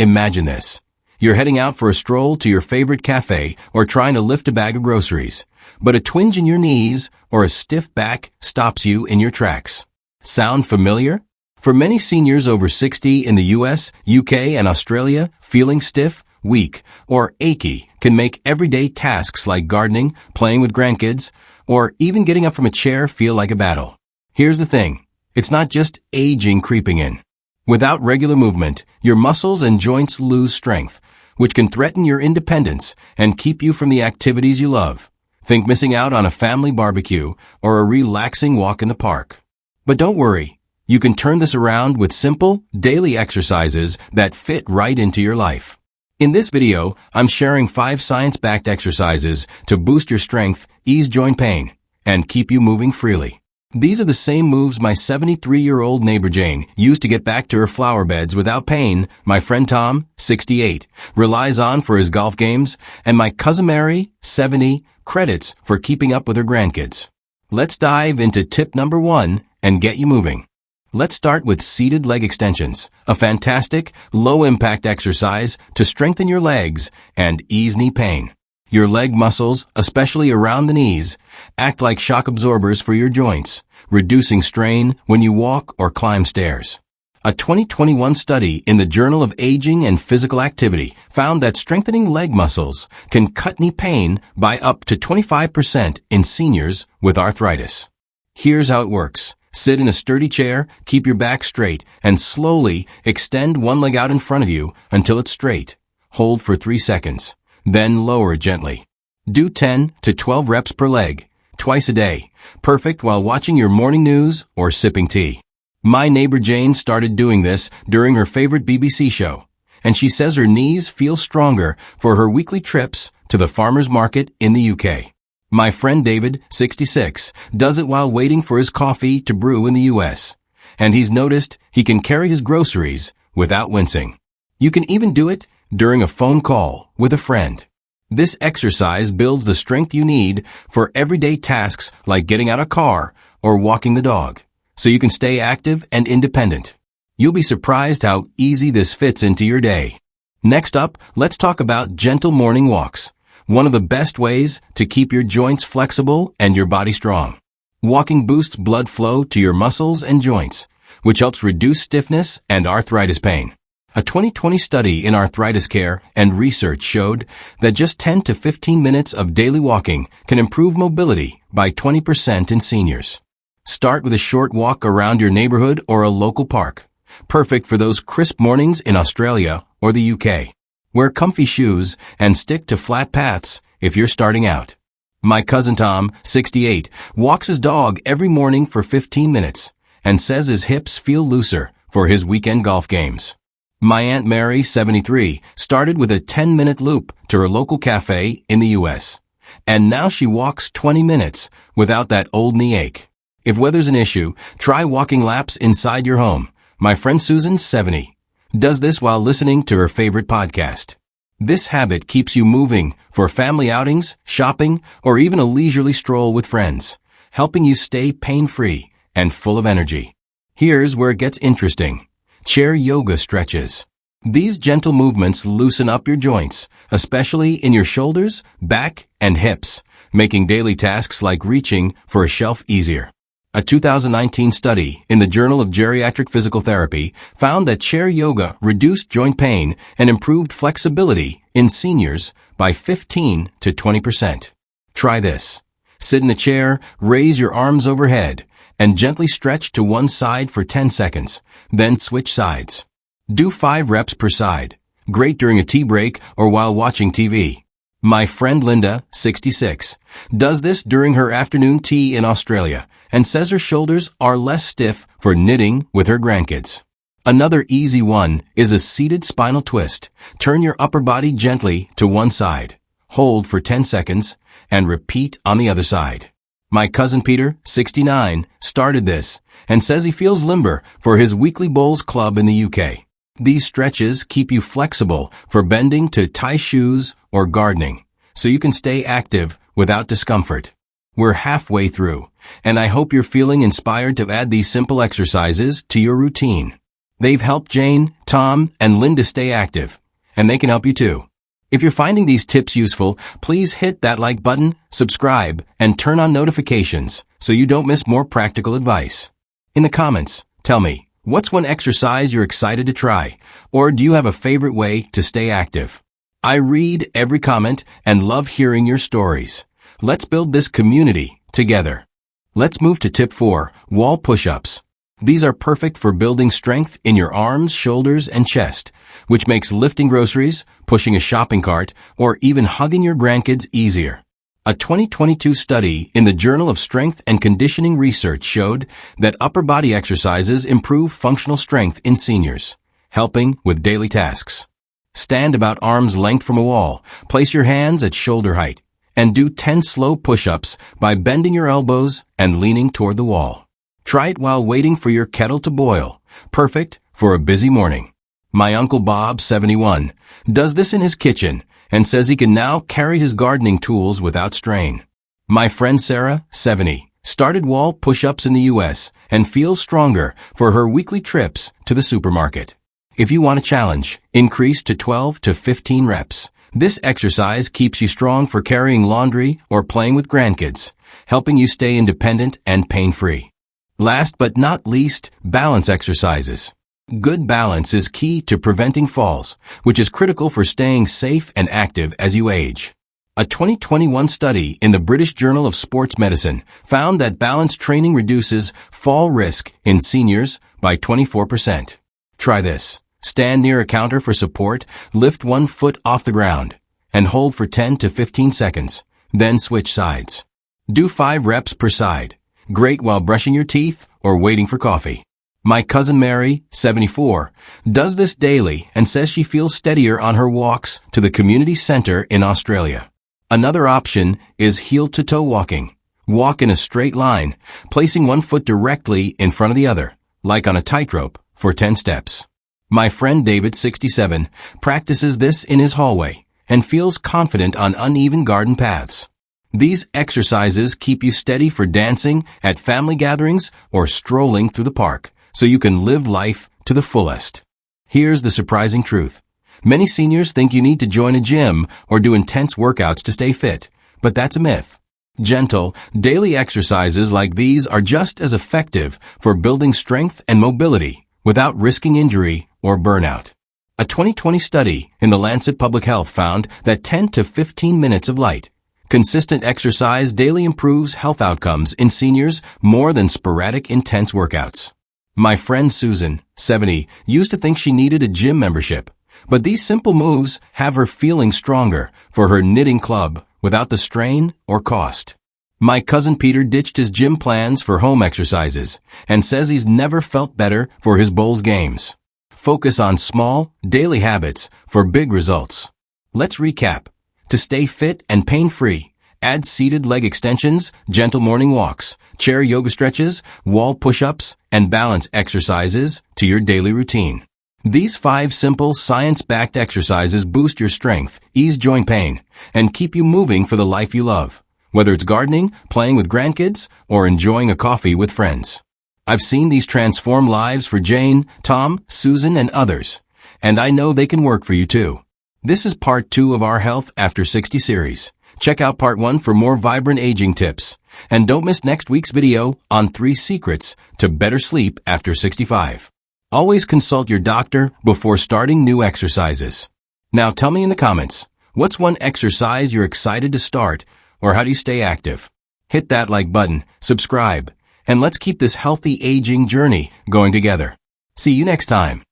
Imagine this. You're heading out for a stroll to your favorite cafe or trying to lift a bag of groceries, but a twinge in your knees or a stiff back stops you in your tracks. Sound familiar? For many seniors over 60 in the US, UK, and Australia, feeling stiff, weak, or achy can make everyday tasks like gardening, playing with grandkids, or even getting up from a chair feel like a battle. Here's the thing. It's not just aging creeping in. Without regular movement, your muscles and joints lose strength, which can threaten your independence and keep you from the activities you love. Think missing out on a family barbecue or a relaxing walk in the park. But don't worry. You can turn this around with simple, daily exercises that fit right into your life. In this video, I'm sharing 5 science-backed exercises to boost your strength, ease joint pain, and keep you moving freely. These are the same moves my 73-year-old neighbor Jane used to get back to her flower beds without pain, my friend Tom, 68, relies on for his golf games, and my cousin Mary, 70, credits for keeping up with her grandkids. Let's dive into tip number 1 and get you moving. Let's start with seated leg extensions, a fantastic, low-impact exercise to strengthen your legs and ease knee pain. Your leg muscles, especially around the knees, act like shock absorbers for your joints, reducing strain when you walk or climb stairs. A 2021 study in the Journal of Aging and Physical Activity found that strengthening leg muscles can cut knee pain by up to 25% in seniors with arthritis. Here's how it works. Sit in a sturdy chair, keep your back straight, and slowly extend one leg out in front of you until it's straight. Hold for 3 seconds. Then lower gently. Do 10 to 12 reps per leg, twice a day, perfect while watching your morning news or sipping tea. My neighbor Jane started doing this during her favorite BBC show, and she says her knees feel stronger for her weekly trips to the farmer's market in the UK. My friend David, 66, does it while waiting for his coffee to brew in the US, and he's noticed he can carry his groceries without wincing. You can even do it during a phone call with a friend. This exercise builds the strength you need for everyday tasks like getting out of a car or walking the dog, so you can stay active and independent. You'll be surprised how easy this fits into your day. Next up, let's talk about gentle morning walks, one of the best ways to keep your joints flexible and your body strong. Walking boosts blood flow to your muscles and joints, which helps reduce stiffness and arthritis pain. A 2020 study in arthritis care and research showed that just 10 to 15 minutes of daily walking can improve mobility by 20% in seniors. Start with a short walk around your neighborhood or a local park, perfect for those crisp mornings in Australia or the UK. Wear comfy shoes and stick to flat paths if you're starting out. My cousin Tom, 68, walks his dog every morning for 15 minutes and says his hips feel looser for his weekend golf games. My Aunt Mary, 73, started with a 10-minute loop to her local cafe in the US, and now she walks 20 minutes without that old knee ache. If weather's an issue, try walking laps inside your home. My friend Susan, 70, does this while listening to her favorite podcast. This habit keeps you moving for family outings, shopping, or even a leisurely stroll with friends, helping you stay pain-free and full of energy. Here's where it gets interesting. Chair yoga stretches. These gentle movements loosen up your joints, especially in your shoulders, back, and hips, making daily tasks like reaching for a shelf easier. A 2019 study in the Journal of Geriatric Physical Therapy found that chair yoga reduced joint pain and improved flexibility in seniors by 15 to 20%. Try this. Sit in a chair, raise your arms overhead, and gently stretch to one side for 10 seconds, then switch sides. Do 5 reps per side. Great during a tea break or while watching TV. My friend Linda, 66, does this during her afternoon tea in Australia and says her shoulders are less stiff for knitting with her grandkids. Another easy one is a seated spinal twist. Turn your upper body gently to one side. Hold for 10 seconds and repeat on the other side. My cousin Peter, 69, started this and says he feels limber for his weekly bowls club in the UK. These stretches keep you flexible for bending to tie shoes or gardening, so you can stay active without discomfort. We're halfway through, and I hope you're feeling inspired to add these simple exercises to your routine. They've helped Jane, Tom, and Linda stay active, and they can help you too. If you're finding these tips useful, please hit that like button, subscribe, and turn on notifications so you don't miss more practical advice. In the comments, tell me, what's one exercise you're excited to try, or do you have a favorite way to stay active? I read every comment and love hearing your stories. Let's build this community together. Let's move to tip 4, wall push-ups. These are perfect for building strength in your arms, shoulders, and chest, which makes lifting groceries, pushing a shopping cart, or even hugging your grandkids easier. A 2022 study in the Journal of Strength and Conditioning Research showed that upper body exercises improve functional strength in seniors, helping with daily tasks. Stand about arm's length from a wall, place your hands at shoulder height, and do 10 slow push-ups by bending your elbows and leaning toward the wall. Try it while waiting for your kettle to boil. Perfect for a busy morning. My Uncle Bob, 71, does this in his kitchen and says he can now carry his gardening tools without strain. My friend Sarah, 70, started wall push-ups in the U.S. and feels stronger for her weekly trips to the supermarket. If you want a challenge, increase to 12 to 15 reps. This exercise keeps you strong for carrying laundry or playing with grandkids, helping you stay independent and pain-free. Last but not least, balance exercises. Good balance is key to preventing falls, which is critical for staying safe and active as you age. A 2021 study in the British Journal of Sports Medicine found that balance training reduces fall risk in seniors by 24%. Try this. Stand near a counter for support, lift one foot off the ground, and hold for 10 to 15 seconds. Then switch sides. Do 5 reps per side. Great while brushing your teeth or waiting for coffee. My cousin Mary, 74, does this daily and says she feels steadier on her walks to the community center in Australia. Another option is heel-to-toe walking. Walk in a straight line, placing one foot directly in front of the other, like on a tightrope, for 10 steps. My friend David, 67, practices this in his hallway and feels confident on uneven garden paths. These exercises keep you steady for dancing at family gatherings or strolling through the park, so you can live life to the fullest. Here's the surprising truth. Many seniors think you need to join a gym or do intense workouts to stay fit, but that's a myth. Gentle, daily exercises like these are just as effective for building strength and mobility without risking injury or burnout. A 2020 study in the Lancet Public Health found that 10 to 15 minutes of light, consistent exercise daily improves health outcomes in seniors more than sporadic intense workouts. My friend Susan, 70, used to think she needed a gym membership, but these simple moves have her feeling stronger for her knitting club without the strain or cost. My cousin Peter ditched his gym plans for home exercises and says he's never felt better for his bowls games. Focus on small, daily habits for big results. Let's recap. To stay fit and pain-free, add seated leg extensions, gentle morning walks, chair yoga stretches, wall push-ups, and balance exercises to your daily routine. These 5 simple, science-backed exercises boost your strength, ease joint pain, and keep you moving for the life you love, whether it's gardening, playing with grandkids, or enjoying a coffee with friends. I've seen these transform lives for Jane, Tom, Susan, and others, and I know they can work for you too. This is part 2 of our Health After 60 series. Check out part 1 for more vibrant aging tips. And don't miss next week's video on 3 secrets to better sleep after 65. Always consult your doctor before starting new exercises. Now tell me in the comments, what's one exercise you're excited to start, or how do you stay active? Hit that like button, subscribe, and let's keep this healthy aging journey going together. See you next time.